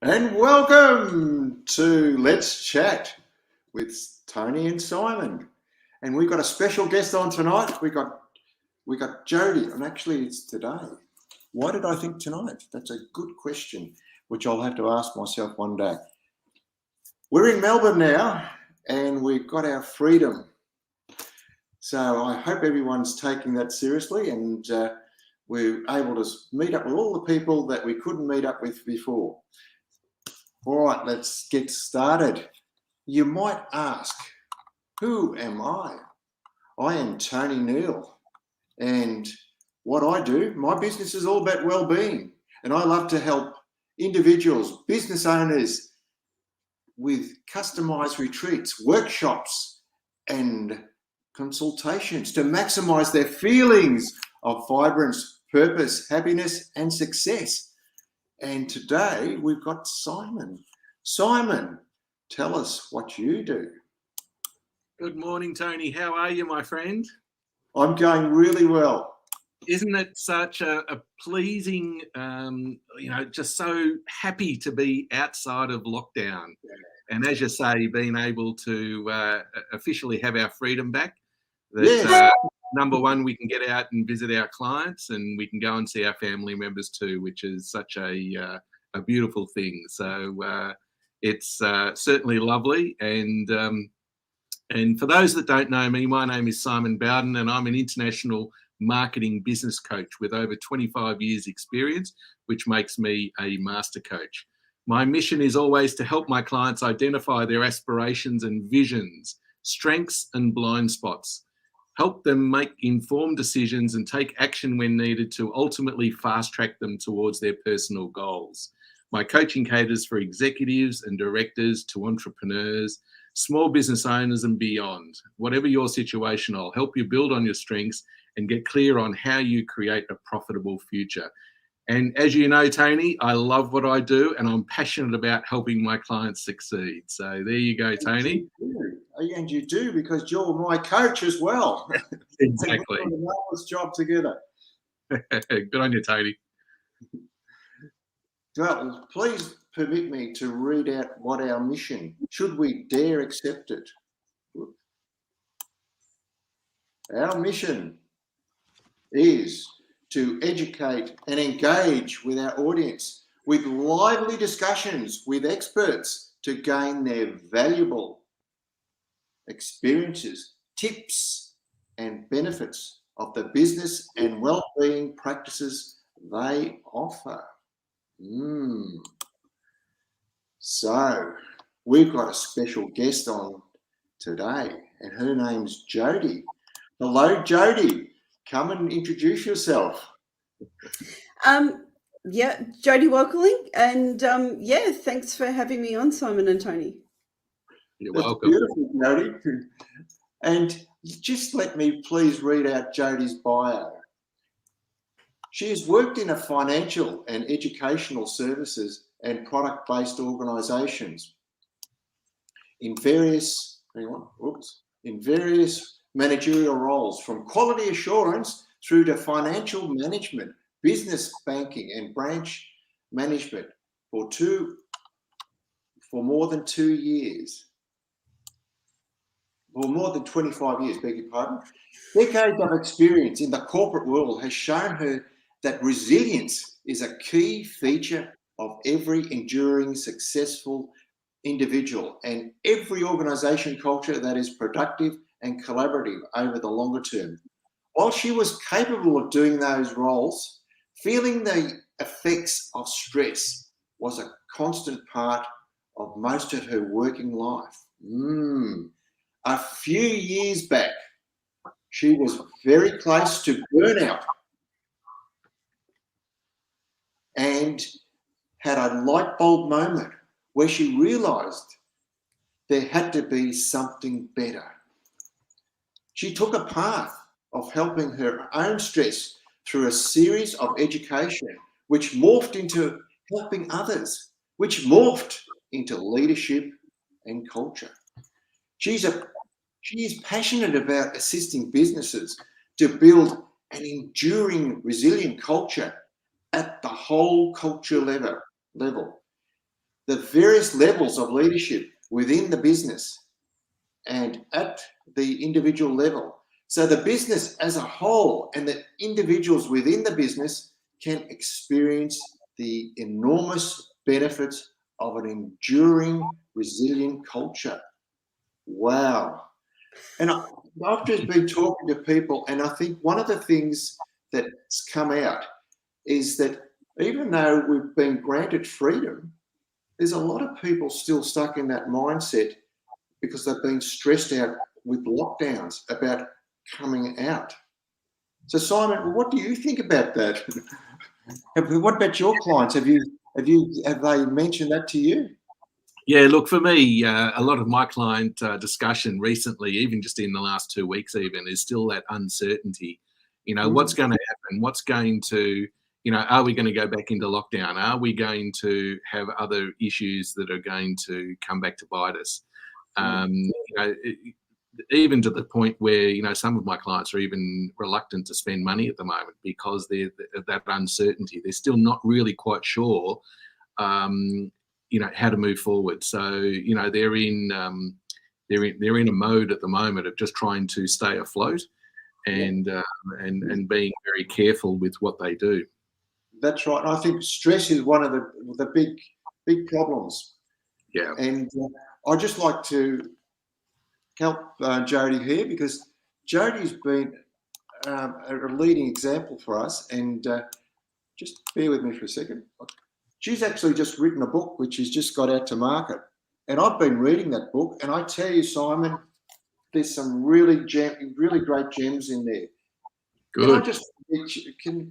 And welcome to Let's Chat with Tony and Simon. And we've got a special guest on tonight. We got Jodi, and actually it's today. Why did I think tonight? That's a good question, which I'll have to ask myself one day. We're in Melbourne now, and we've got our freedom. So I hope everyone's taking that seriously, and we're able to meet up with all the people that we couldn't meet up with before. All right, let's get started. You might ask, who am I? I am Tony Neal, and what I do, my business is all about well-being, and I love to help individuals, business owners with customized retreats, workshops, and consultations to maximize their feelings of vibrance, purpose, happiness, and success. And today we've got Simon. Simon, tell us what you do. Good morning, Tony. How are you, my friend? I'm going really well. Isn't it such a pleasing, just so happy to be outside of lockdown. And as you say, being able to officially have our freedom back. Yes. Number one, we can get out and visit our clients, and we can go and see our family members too, which is such a beautiful thing. So it's certainly lovely. And for those that don't know me, my name is Simon Bowden, and I'm an international marketing business coach with over 25 years experience, which makes me a master coach. My mission is always to help my clients identify their aspirations and visions, strengths and blind spots, help them make informed decisions and take action when needed to ultimately fast track them towards their personal goals. My coaching caters for executives and directors to entrepreneurs, small business owners and beyond. Whatever your situation, I'll help you build on your strengths and get clear on how you create a profitable future. And as you know, Tony, I love what I do and I'm passionate about helping my clients succeed. So there you go, Tony. And you do, because you're my coach as well. Exactly. We've done a marvelous job together. Good on you, Tony. Well, please permit me to read out what our mission, should we dare accept it. Our mission is to educate and engage with our audience with lively discussions with experts to gain their valuable experiences, tips, and benefits of the business and well-being practices they offer. So we've got a special guest on today, and her name's Jodi. Hello, Jodi. Come and introduce yourself. Jodi Woelkerling, and thanks for having me on, Simon and Tony. You're That's welcome. beautiful, Jodi. And just let me please read out Jodi's bio. She has worked in a financial and educational services and product-based organisations in various managerial roles, from quality assurance through to financial management, business banking and branch management for more than 2 years. For more than 25 years, beg your pardon. Decades of experience in the corporate world has shown her that resilience is a key feature of every enduring, successful individual and every organisation culture that is productive and collaborative over the longer term. While she was capable of doing those roles, feeling the effects of stress was a constant part of most of her working life. A few years back, she was very close to burnout and had a light bulb moment where she realised there had to be something better. She took a path of helping her own stress through a series of education, which morphed into helping others, which morphed into leadership and culture. She is passionate about assisting businesses to build an enduring, resilient culture at the whole culture level. the various levels of leadership within the business and at the individual level. So the business as a whole and the individuals within the business can experience the enormous benefits of an enduring, resilient culture. Wow. And I've just been talking to people, and I think one of the things that's come out is that even though we've been granted freedom, there's a lot of people still stuck in that mindset because they've been stressed out with lockdowns about coming out. So Simon, what do you think about that? What about your clients? Have they mentioned that to you? Yeah, look, for me, a lot of my client discussion recently, even just in the last 2 weeks even, is still that uncertainty. You know, what's going to happen? What's going to, you know, are we going to go back into lockdown? Are we going to have other issues that are going to come back to bite us? You know, even to the point where, you know, some of my clients are even reluctant to spend money at the moment because of that uncertainty. They're still not really quite sure, you know, how to move forward. So, you know, they're in a mode at the moment of just trying to stay afloat and being very careful with what they do. That's right. I think stress is one of the big problems. Yeah. And I'd just like to help Jodi here, because Jodi's been a leading example for us. And just bear with me for a second. She's actually just written a book which has just got out to market. And I've been reading that book, and I tell you, Simon, there's some really great gems in there. Good. Can I just,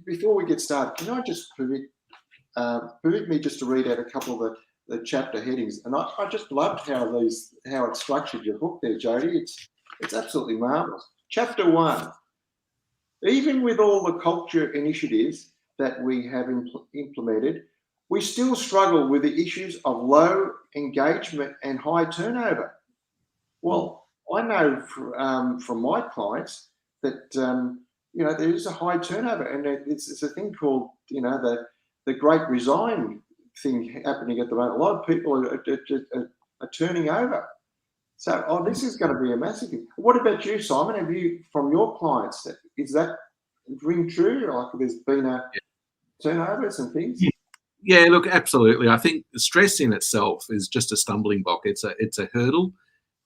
before we get started, can I just permit me just to read out a couple of the chapter headings? And I just loved how it's structured, your book there, Jodi. It's absolutely marvelous. Chapter 1. Even with all the culture initiatives that we have implemented, we still struggle with the issues of low engagement and high turnover. Well, I know from my clients that you know, there is a high turnover, and it's a thing called, you know, the Great Resign thing happening at the moment. A lot of people are turning over. So, this is going to be a massive thing. What about you, Simon? Have you, from your clients, is that ring true? Like, there's been turnovers and things? Yeah, look, absolutely. I think stress in itself is just a stumbling block. It's a hurdle,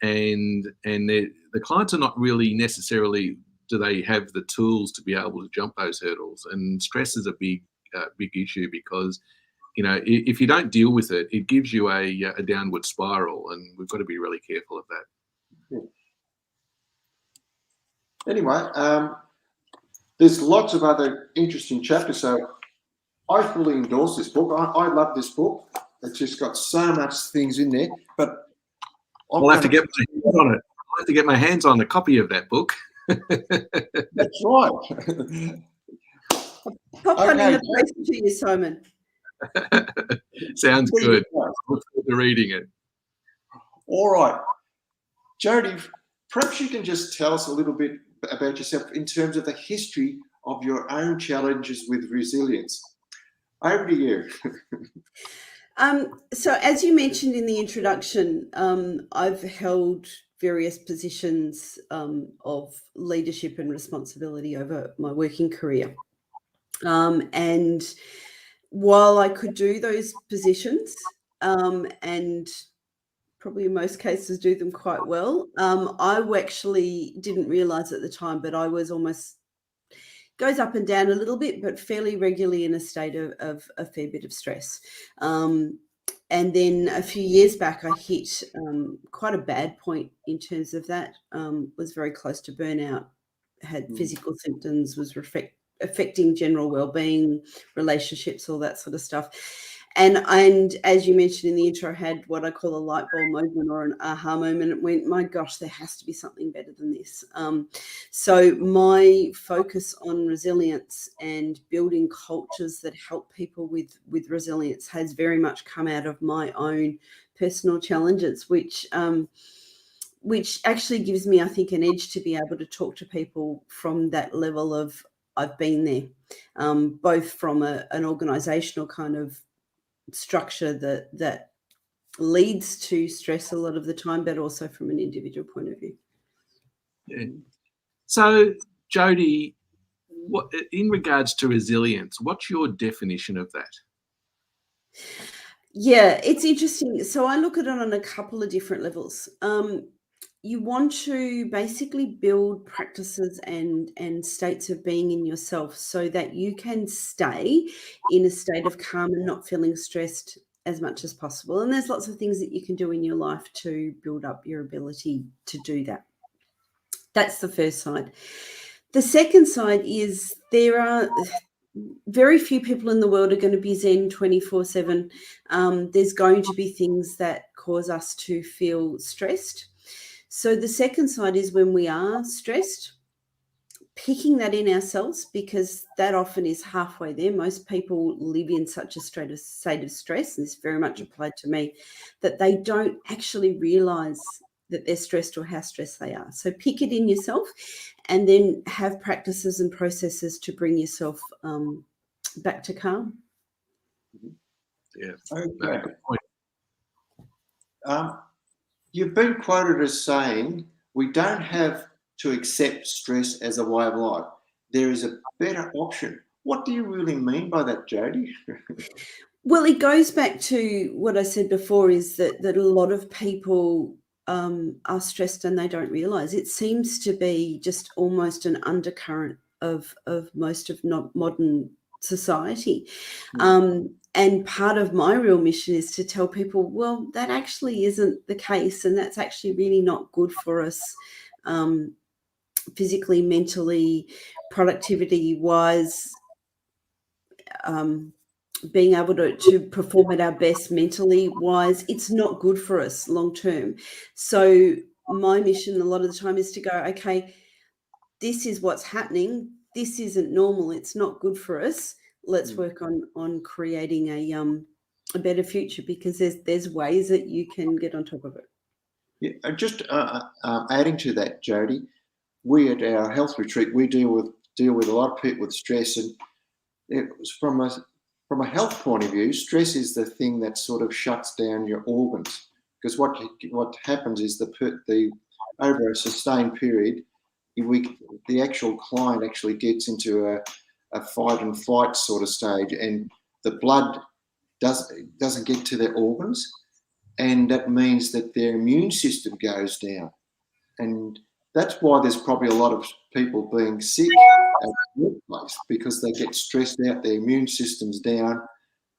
and the clients are not really necessarily, do they have the tools to be able to jump those hurdles? And stress is a big issue because, you know, if you don't deal with it, it gives you a downward spiral, and we've got to be really careful of that. Yeah. Anyway, there's lots of other interesting chapters, so I fully endorse this book. I love this book. It's just got so much things in there. But I'll have to get my hands on it. I'll have to get my hands on a copy of that book. That's right. Pop one in the post to you, Simon. Sounds good. I look forward to reading it. All right. Jodi, perhaps you can just tell us a little bit about yourself in terms of the history of your own challenges with resilience. Over to you. So as you mentioned in the introduction, I've held various positions of leadership and responsibility over my working career. And while I could do those positions and probably in most cases do them quite well, I actually didn't realise at the time, but I was almost, goes up and down a little bit, but fairly regularly in a state of a fair bit of stress. And then a few years back, I hit quite a bad point in terms of that, was very close to burnout, had physical symptoms, was affecting general well-being, relationships, all that sort of stuff. And as you mentioned in the intro, I had what I call a light bulb moment or an aha moment. It went, my gosh, there has to be something better than this. So my focus on resilience and building cultures that help people with resilience has very much come out of my own personal challenges, which actually gives me, I think, an edge to be able to talk to people from that level of I've been there, both from an organisational kind of structure that leads to stress a lot of the time, but also from an individual point of view. Yeah. So, Jodi, what in regards to resilience, what's your definition of that? Yeah, it's interesting. So I look at it on a couple of different levels. You want to basically build practices and states of being in yourself so that you can stay in a state of calm and not feeling stressed as much as possible. And there's lots of things that you can do in your life to build up your ability to do that. That's the first side. The second side is there are very few people in the world are going to be Zen 24/7. There's going to be things that cause us to feel stressed. So the second side is when we are stressed, picking that in ourselves, because that often is halfway there. Most people live in such a state of stress, and this very much applied to me, that they don't actually realize that they're stressed or how stressed they are. So pick it in yourself and then have practices and processes to bring yourself back to calm. Yeah. Okay. No, good point. You've been quoted as saying we don't have to accept stress as a way of life. There is a better option. What do you really mean by that, Jodi? Well, it goes back to what I said before, is that a lot of people are stressed and they don't realize. It seems to be just almost an undercurrent of most of modern society. And part of my real mission is to tell people, well, that actually isn't the case, and that's actually really not good for us physically, mentally, productivity-wise, being able to perform at our best mentally wise. It's not good for us long term. So my mission a lot of the time is to go, okay, this is what's happening. This isn't normal. It's not good for us. Let's work on creating a better future, because there's ways that you can get on top of it. Yeah, just adding to that, Jodi, we at our health retreat, we deal with a lot of people with stress, and it was from a health point of view, stress is the thing that sort of shuts down your organs, because what happens is the over a sustained period, the actual client actually gets into a fight and flight sort of stage, and the blood doesn't get to their organs, and that means that their immune system goes down, and that's why there's probably a lot of people being sick at the workplace, because they get stressed out, their immune system's down.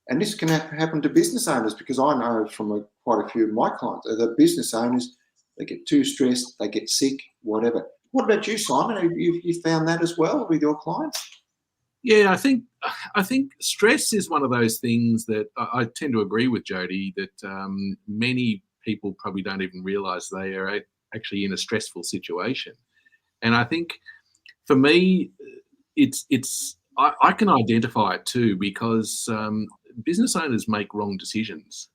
And this can happen to business owners, because I know from quite a few of my clients, the business owners, they get too stressed, they get sick, whatever. What about you, Simon? Have you found that as well with your clients? Yeah, I think stress is one of those things that I tend to agree with Jodi, that many people probably don't even realise they are actually in a stressful situation. And I think for me, I can identify it too, because business owners make wrong decisions.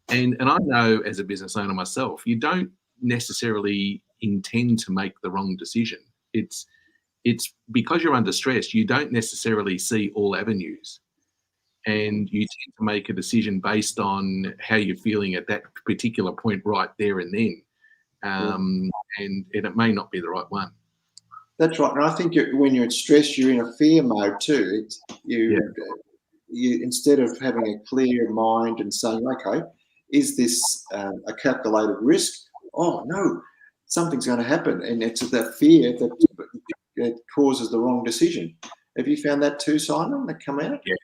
And I know, as a business owner myself, you don't necessarily intend to make the wrong decision. It's because you're under stress, you don't necessarily see all avenues, and you tend to make a decision based on how you're feeling at that particular point right there and then. And it may not be the right one. That's right. And I think when you're in stress, you're in a fear mode too. You instead of having a clear mind and saying, okay, is this a calculated risk? Oh no, something's going to happen. And it's that fear that causes the wrong decision. Have you found that too, Simon, that come out? Yeah,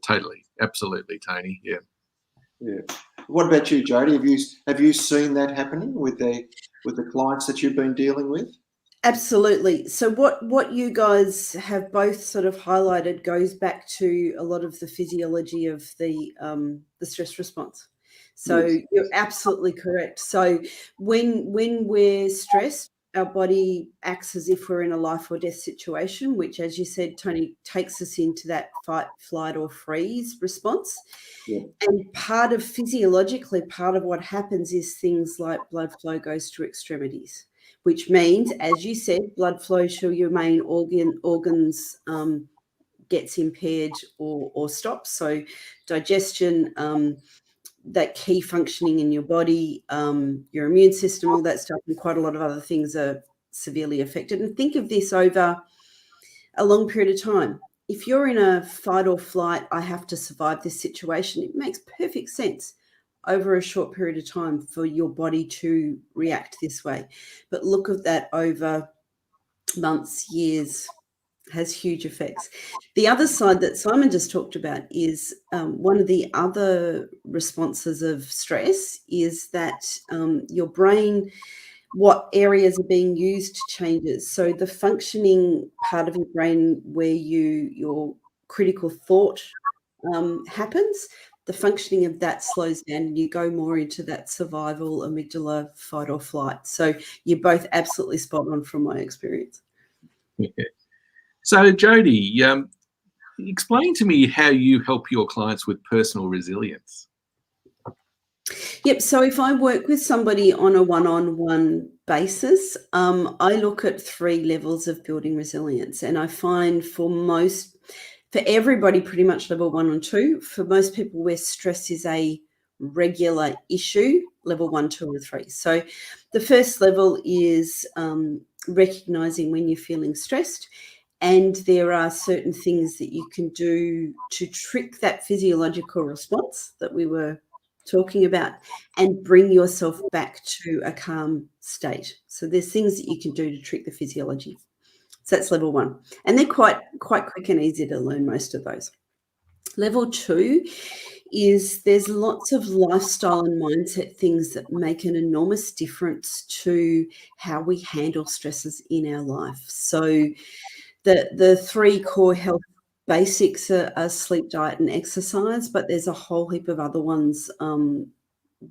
totally. Absolutely, Tony. Yeah. Yeah. What about you, Jodi? Have you seen that happening with the clients that you've been dealing with? Absolutely. So what you guys have both sort of highlighted goes back to a lot of the physiology of the stress response. So Yes. You're absolutely correct. So when we're stressed, our body acts as if we're in a life or death situation, which, as you said, Tony, takes us into that fight, flight, or freeze response. Yeah. And physiologically, part of what happens is things like blood flow goes to extremities, which means, as you said, blood flow to your main organs gets impaired or stops. So digestion, that key functioning in your body, your immune system, all that stuff, and quite a lot of other things are severely affected. And think of this over a long period of time. If you're in a fight or flight, I have to survive this situation, it makes perfect sense over a short period of time for your body to react this way. But look at that over months, years, has huge effects. The other side that Simon just talked about is one of the other responses of stress is that your brain, what areas are being used changes. So the functioning part of your brain where your critical thought happens, the functioning of that slows down and you go more into that survival amygdala fight or flight. So you're both absolutely spot on from my experience. Yeah. So Jodi, explain to me how you help your clients with personal resilience. Yep. So if I work with somebody on a one-on-one basis, I look at 3 levels of building resilience. And I find for everybody, pretty much level 1 and 2, for most people where stress is a regular issue, level 1, 2, and 3. So the first level is recognizing when you're feeling stressed. And there are certain things that you can do to trick that physiological response that we were talking about and bring yourself back to a calm state. So there's things that you can do to trick the physiology. So that's level 1. And they're quite quick and easy to learn, most of those. Level 2 is there's lots of lifestyle and mindset things that make an enormous difference to how we handle stresses in our life. So the 3 core health basics are sleep, diet, and exercise, but there's a whole heap of other ones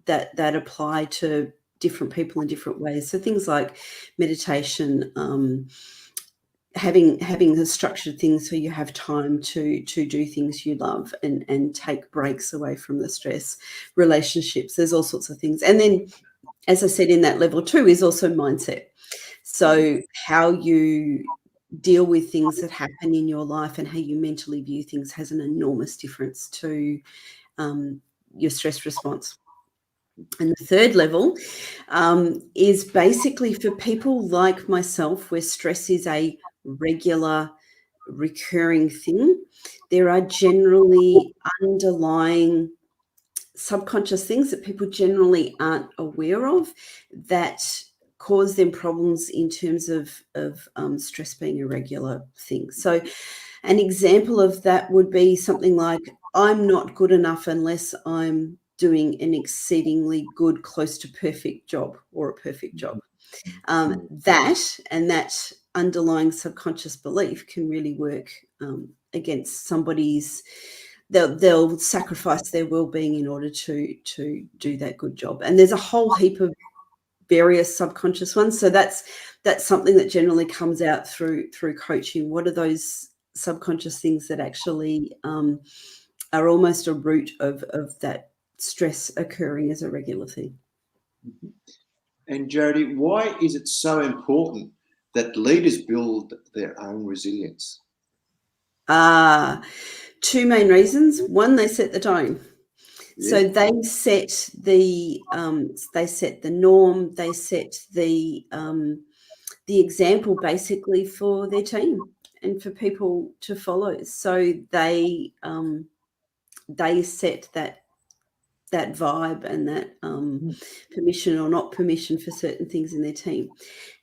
that apply to different people in different ways. So things like meditation, having the structured things so you have time to do things you love and take breaks away from the stress, relationships, there's all sorts of things. And then, as I said, in that level 2 is also mindset. So how you deal with things that happen in your life and how you mentally view things has an enormous difference to your stress response. And the third level is basically for people like myself where stress is a regular, recurring thing. There are generally underlying subconscious things that people generally aren't aware of that cause them problems in terms of stress being a regular thing. So an example of that would be something like, I'm not good enough unless I'm doing an exceedingly good, close to perfect job or a perfect job. That underlying subconscious belief can really work against somebody's, they'll sacrifice their well-being in order to do that good job. And there's a whole heap of various subconscious ones. So that's something that generally comes out through coaching. What are those subconscious things that actually are almost a root of that stress occurring as a regular thing? And Jodi, why is it so important that leaders build their own resilience? 2 main reasons. One, they set the tone. Yeah. So they set the norm. They set the example basically for their team and for people to follow. So they set that vibe and that permission or not permission for certain things in their team.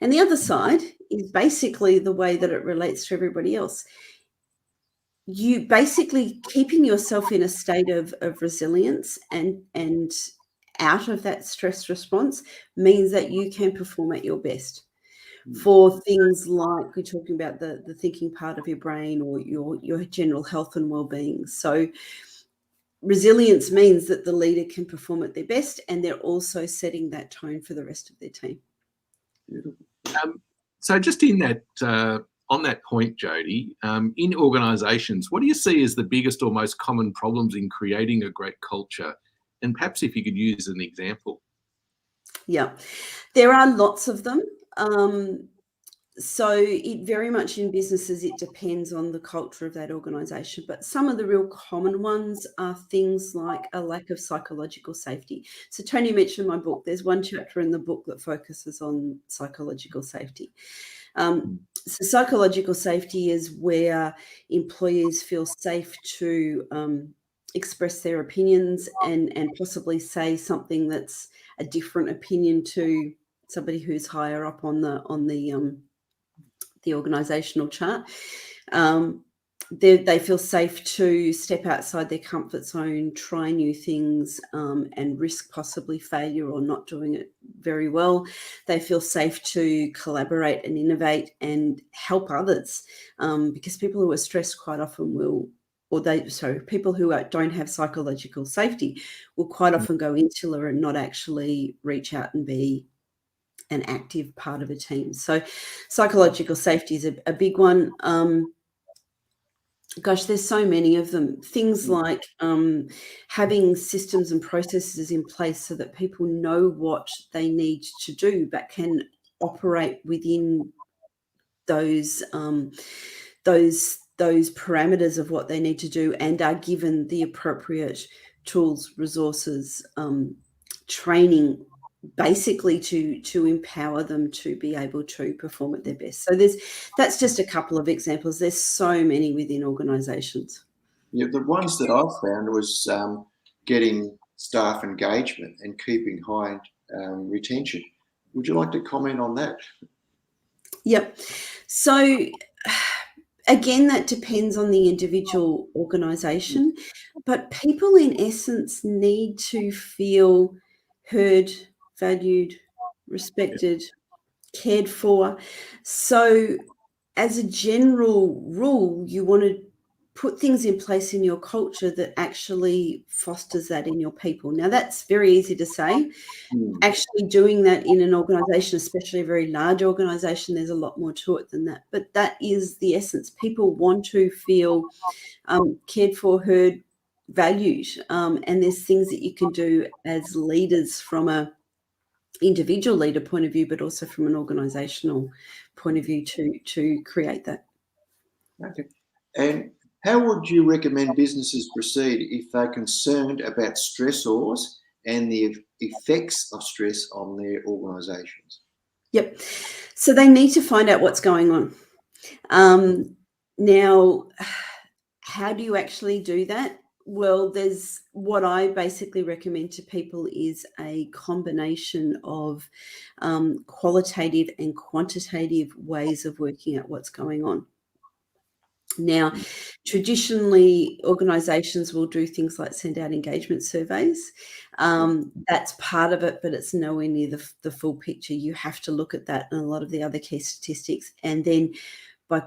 And the other side is basically the way that it relates to everybody else. You basically keeping yourself in a state of resilience and out of that stress response means that you can perform at your best for things like we're talking about the thinking part of your brain or your general health and well-being. So resilience means that the leader can perform at their best and they're also setting that tone for the rest of their team. So just in that on that point, Jodi, in organisations, what do you see as the biggest or most common problems in creating a great culture? And perhaps if you could use an example. Yeah, there are lots of them. So it very much in businesses, it depends on the culture of that organisation. But some of the real common ones are things like a lack of psychological safety. So Tony mentioned my book. There's one chapter in the book that focuses on psychological safety. So psychological safety is where employees feel safe to express their opinions and possibly say something that's a different opinion to somebody who's higher up on the organisational chart. They feel safe to step outside their comfort zone, try new things, and risk possibly failure or not doing it very well. They feel safe to collaborate and innovate and help others, because people who are stressed quite often will, people who don't have psychological safety will quite often go insular and not actually reach out and be an active part of a team. So psychological safety is a big one. Gosh, there's so many of them. Things like having systems and processes in place so that people know what they need to do, but can operate within those parameters of what they need to do and are given the appropriate tools, resources, training, basically to empower them to be able to perform at their best. So that's just a couple of examples. There's so many within organisations. Yeah, the ones that I've found was getting staff engagement and keeping high retention. Would you like to comment on that? Yep. So again, that depends on the individual organisation, but people in essence need to feel heard, valued, respected, cared for. So as a general rule, you want to put things in place in your culture that actually fosters that in your people. Now, that's very easy to say. Actually doing that in an organisation, especially a very large organisation, there's a lot more to it than that. But that is the essence. People want to feel cared for, heard, valued. And there's things that you can do as leaders from a individual leader point of view, but also from an organisational point of view to create that. Okay. And how would you recommend businesses proceed if they're concerned about stressors and the effects of stress on their organisations? Yep. So they need to find out what's going on. Now, how do you actually do that? Well, there's what I basically recommend to people is a combination of qualitative and quantitative ways of working out what's going on. Now, traditionally, organisations will do things like send out engagement surveys. That's part of it, but it's nowhere near the full picture. You have to look at that and a lot of the other key statistics. And then by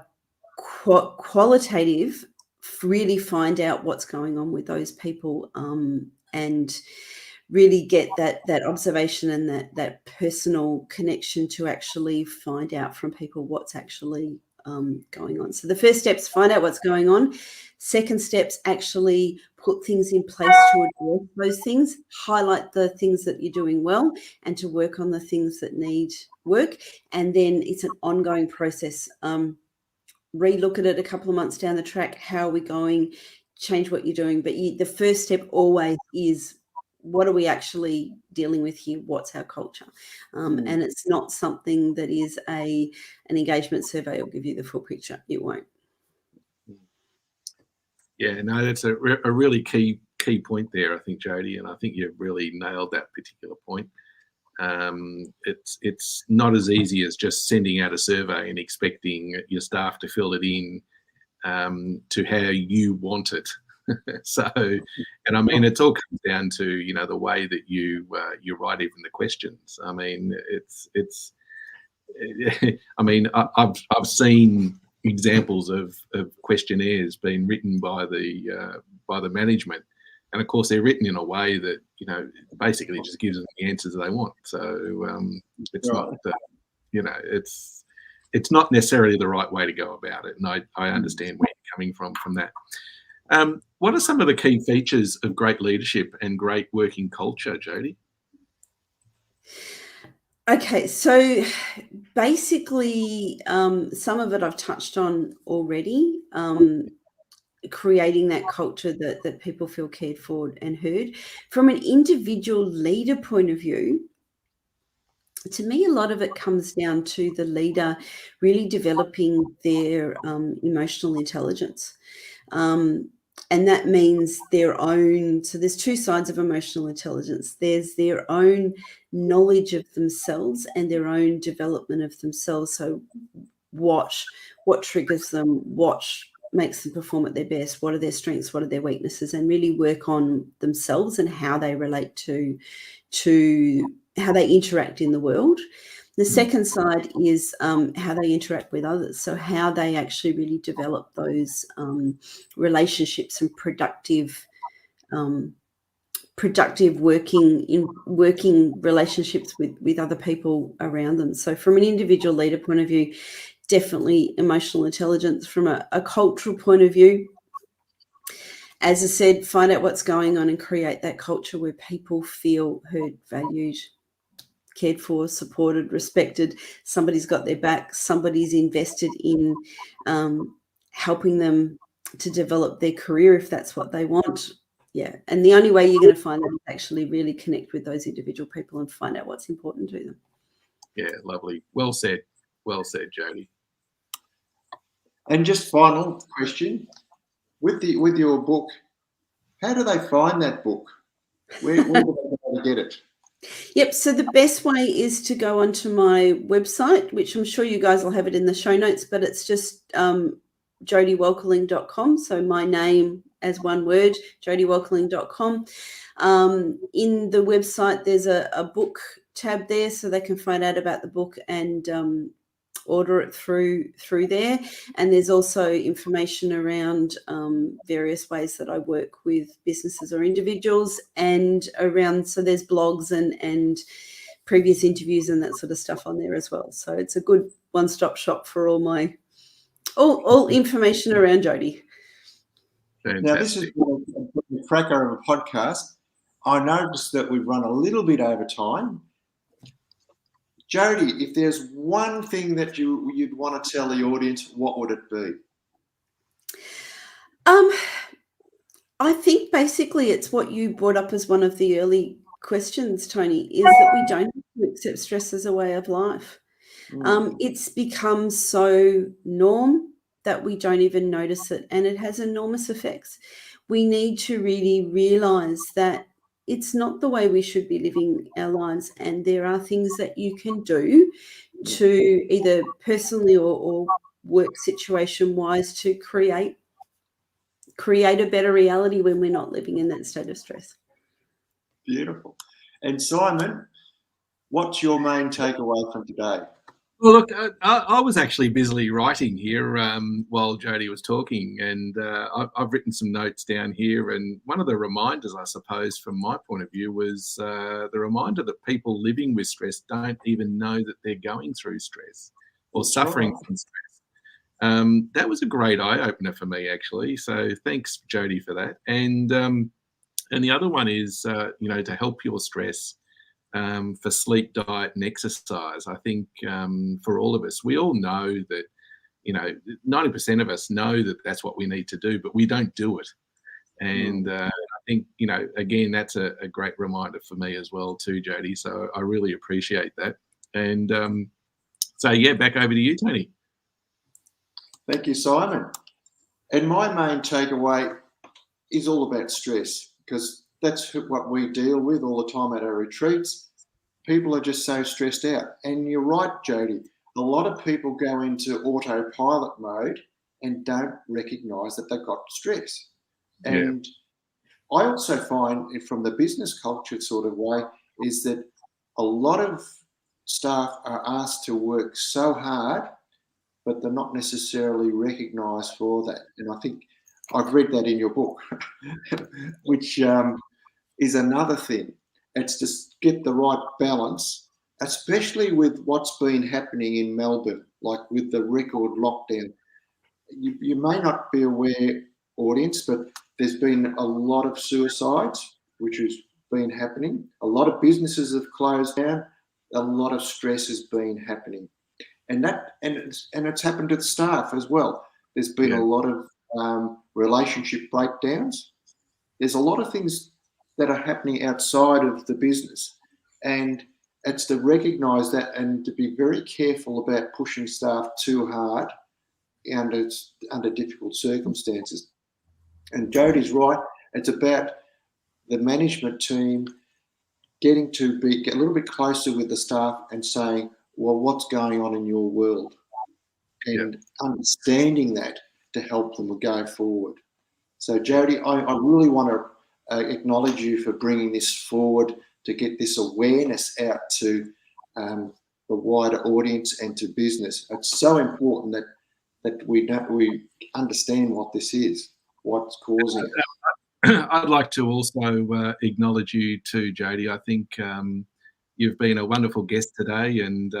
qualitative, really find out what's going on with those people, and really get that observation and that personal connection to actually find out from people what's actually going on. So the first steps, find out what's going on. Second steps, actually put things in place to address those things, highlight the things that you're doing well and to work on the things that need work. And then it's an ongoing process. Relook at it a couple of months down the track. How are we going? Change what you're doing. But the first step always is, what are we actually dealing with here? What's our culture? And it's not something that is an engagement survey will give you the full picture. It won't. Yeah, no, that's a really key point there, I think, Jodi, and I think you've really nailed that particular point. It's not as easy as just sending out a survey and expecting your staff to fill it in to how you want it. So, and I mean, it all comes down to, the way that you write even the questions. I mean, I mean, I've seen examples of questionnaires being written by the management, and of course they're written in a way that basically just gives them the answers they want. So it's not it's not necessarily the right way to go about it, and I understand where you're coming from that. What are some of the key features of great leadership and great working culture, Jodi? Okay, so basically, some of it I've touched on already. Creating that culture that people feel cared for and heard. From an individual leader point of view, to me, a lot of it comes down to the leader really developing their emotional intelligence. And that means their own, so there's two sides of emotional intelligence. There's their own knowledge of themselves and their own development of themselves. So what triggers them, what makes them perform at their best, what are their strengths, what are their weaknesses, and really work on themselves and how they relate to how they interact in the world. The second side is how they interact with others. So how they actually really develop those relationships and productive working relationships with other people around them. So from an individual leader point of view, definitely emotional intelligence. From a cultural point of view, as I said, find out what's going on and create that culture where people feel heard, valued, cared for, supported, respected. Somebody's got their back. Somebody's invested in helping them to develop their career if that's what they want. Yeah. And the only way you're going to find that is actually really connect with those individual people and find out what's important to them. Yeah, lovely. Well said. Well said, Jodi. And just final question, with your book, how do they find that book? Where do they go to get it? Yep. So the best way is to go onto my website, which I'm sure you guys will have it in the show notes, but it's just jodiwoelkerling.com. So my name as one word, jodiwoelkerling.com. In the website, there's a book tab there, so they can find out about the book and order it through there. And there's also information around various ways that I work with businesses or individuals, and around, so there's blogs and previous interviews and that sort of stuff on there as well. So it's a good one-stop shop for all information around Jodi. Fantastic. Now, this is a cracker of a podcast. I noticed that we've run a little bit over time. Jodi, if there's one thing that you'd want to tell the audience, what would it be? I think basically it's what you brought up as one of the early questions, Tony, is that we don't have to accept stress as a way of life. It's become so norm that we don't even notice it, and it has enormous effects. We need to really realise that it's not the way we should be living our lives, and there are things that you can do to either personally or work situation wise to create a better reality when we're not living in that state of stress. Beautiful. And Simon, what's your main takeaway from today? Well, look, I was actually busily writing here while Jodi was talking, and I've written some notes down here. And one of the reminders, I suppose, from my point of view, was the reminder that people living with stress don't even know that they're going through stress or suffering from stress. That was a great eye-opener for me, actually. So thanks, Jodi, for that. And the other one is, to help your stress, for sleep, diet, and exercise. I think for all of us, we all know that, 90% of us know that that's what we need to do, but we don't do it. And I think, again, that's a great reminder for me as well too, Jodi. So I really appreciate that. And so, yeah, back over to you, Tony. Thank you, Simon. And my main takeaway is all about stress, because that's what we deal with all the time at our retreats. People are just so stressed out. And you're right, Jodi. A lot of people go into autopilot mode and don't recognise that they've got stress. And I also find it from the business culture sort of way is that a lot of staff are asked to work so hard, but they're not necessarily recognised for that. And I think I've read that in your book, which is another thing. It's just get the right balance, especially with what's been happening in Melbourne, like with the record lockdown. You may not be aware, audience, but there's been a lot of suicides, which has been happening. A lot of businesses have closed down. a lot of stress has been happening, and it's happened to the staff as well. There's been a lot of relationship breakdowns. There's a lot of things that are happening outside of the business, and it's to recognise that and to be very careful about pushing staff too hard under difficult circumstances. And Jodi's right. It's about the management team getting to get a little bit closer with the staff and saying, well, what's going on in your world? And understanding that to help them go forward. So, Jodi, I really want to acknowledge you for bringing this forward to get this awareness out to the wider audience and to business. It's so important that we understand what this is, what's causing it. I'd like to also acknowledge you too, Jodi. I think you've been a wonderful guest today, and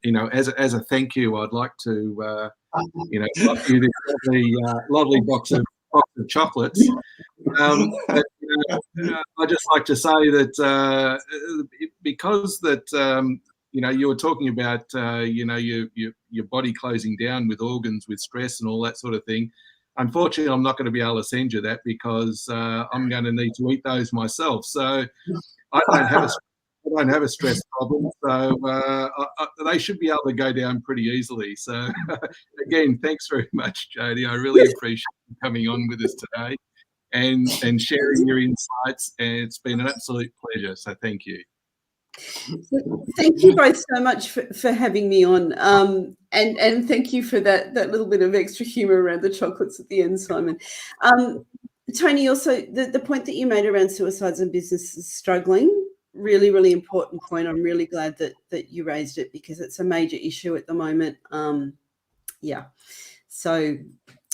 you know, as a thank you, I'd like to offer you this lovely box of chocolates. But, I'd just like to say that because that you were talking about your body closing down with organs, with stress and all that sort of thing. Unfortunately, I'm not going to be able to send you that because I'm going to need to eat those myself. So I don't have a stress problem. So they should be able to go down pretty easily. So again, thanks very much, Jodi. I really appreciate you coming on with us today and sharing your insights. And it's been an absolute pleasure. So thank you. Thank you both so much for having me on, and thank you for that little bit of extra humour around the chocolates at the end, Simon. Tony, also the point that you made around suicides and businesses struggling, really, really important point. I'm really glad that you raised it because it's a major issue at the moment.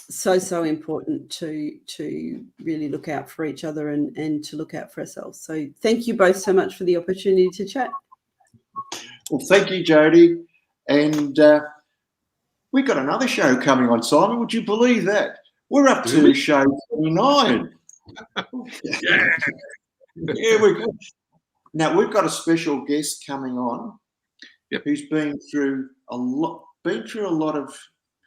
So important to really look out for each other and to look out for ourselves. So thank you both so much for the opportunity to chat. Well, thank you, Jodi. And we've got another show coming on, Simon. Would you believe that? We're up to show 29. Yeah, we go. Now, we've got a special guest coming on who's been through a lot of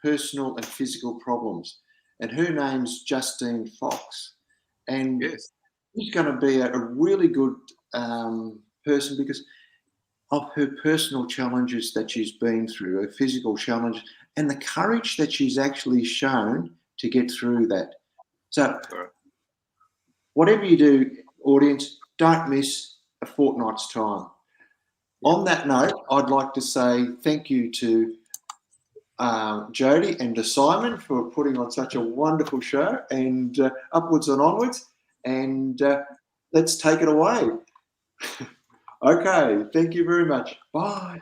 personal and physical problems, and her name's Justine Fox, and she's going to be a really good person because of her personal challenges that she's been through, her physical challenges, and the courage that she's actually shown to get through that. So whatever you do, audience, don't miss a fortnight's time. On that note, I'd like to say thank you to Jodi and to Simon for putting on such a wonderful show, and upwards and onwards, and let's take it away. Okay, thank you very much. Bye.